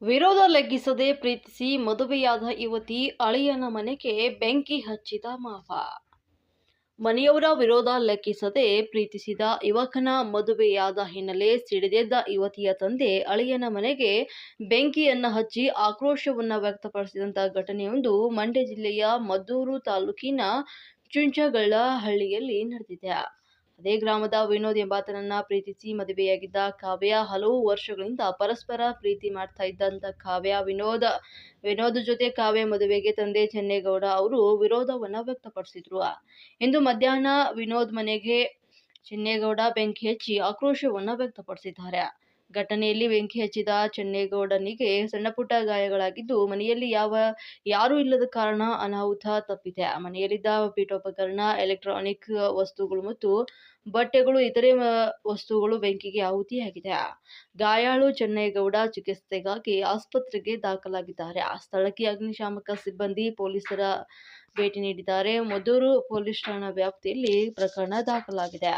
ವಿರೋಧ ಲೆಕ್ಕಿಸದೆ ಪ್ರೀತಿಸಿ ಮದುವೆಯಾದ ಯುವತಿ ಅಳಿಯನ ಮನೆಗೆ ಬೆಂಕಿ ಹಚ್ಚಿದ ಮಾವ. ಮನೆಯವರ ವಿರೋಧ ಲೆಕ್ಕಿಸದೆ ಪ್ರೀತಿಸಿದ ಯುವಕನ ಮದುವೆಯಾದ ಹಿನ್ನೆಲೆ ಸಿಡಿದೆದ್ದ ಯುವತಿಯ ತಂದೆ ಅಳಿಯನ ಮನೆಗೆ ಬೆಂಕಿಯನ್ನ ಹಚ್ಚಿ ಆಕ್ರೋಶವನ್ನ ವ್ಯಕ್ತಪಡಿಸಿದಂತ ಘಟನೆಯೊಂದು ಮಂಡ್ಯ ಜಿಲ್ಲೆಯ ಮದ್ದೂರು ತಾಲೂಕಿನ ಚುಂಚಗಳ್ಳಹಳ್ಳಿಯಲ್ಲಿ ನಡೆದಿದೆ. ಅದೇ ಗ್ರಾಮದ ವಿನೋದ್ ಎಂಬಾತನನ್ನ ಪ್ರೀತಿಸಿ ಮದುವೆಯಾಗಿದ್ದ ಕಾವ್ಯ ಹಲವು ವರ್ಷಗಳಿಂದ ಪರಸ್ಪರ ಪ್ರೀತಿ ಮಾಡ್ತಾ ಇದ್ದಂತ ಕಾವ್ಯ ವಿನೋದ್ ಜೊತೆ ಕಾವ್ಯ ಮದುವೆಗೆ ತಂದೆ ಚೆನ್ನೇಗೌಡ ಅವರು ವಿರೋಧವನ್ನ ವ್ಯಕ್ತಪಡಿಸಿದ್ರು. ಇಂದು ಮಧ್ಯಾಹ್ನ ವಿನೋದ್ ಮನೆಗೆ ಚೆನ್ನೇಗೌಡ ಬೆಂಕಿ ಹಚ್ಚಿ ಆಕ್ರೋಶವನ್ನ ವ್ಯಕ್ತಪಡಿಸಿದ್ದಾರೆ. ಘಟನೆಯಲ್ಲಿ ಬೆಂಕಿ ಹಚ್ಚಿದ ಚೆನ್ನೇಗೌಡನಿಗೆ ಸಣ್ಣಪುಟ್ಟ ಗಾಯಗಳಾಗಿದ್ದು, ಮನೆಯಲ್ಲಿ ಯಾರೂ ಇಲ್ಲದ ಕಾರಣ ಅನಾಹುತ ತಪ್ಪಿದೆ. ಮನೆಯಲ್ಲಿದ್ದ ಪೀಠೋಪಕರಣ, ಎಲೆಕ್ಟ್ರಾನಿಕ್ ವಸ್ತುಗಳು ಮತ್ತು ಬಟ್ಟೆಗಳು, ಇತರೆ ವಸ್ತುಗಳು ಬೆಂಕಿಗೆ ಆಹುತಿಯಾಗಿದೆ. ಗಾಯಾಳು ಚೆನ್ನೇಗೌಡ ಚಿಕಿತ್ಸೆಗಾಗಿ ಆಸ್ಪತ್ರೆಗೆ ದಾಖಲಾಗಿದ್ದಾರೆ. ಸ್ಥಳಕ್ಕೆ ಅಗ್ನಿಶಾಮಕ ಸಿಬ್ಬಂದಿ, ಪೊಲೀಸರ ಭೇಟಿ ನೀಡಿದ್ದಾರೆ. ಮದ್ದೂರು ಪೊಲೀಸ್ ಠಾಣಾ ವ್ಯಾಪ್ತಿಯಲ್ಲಿ ಪ್ರಕರಣ ದಾಖಲಾಗಿದೆ.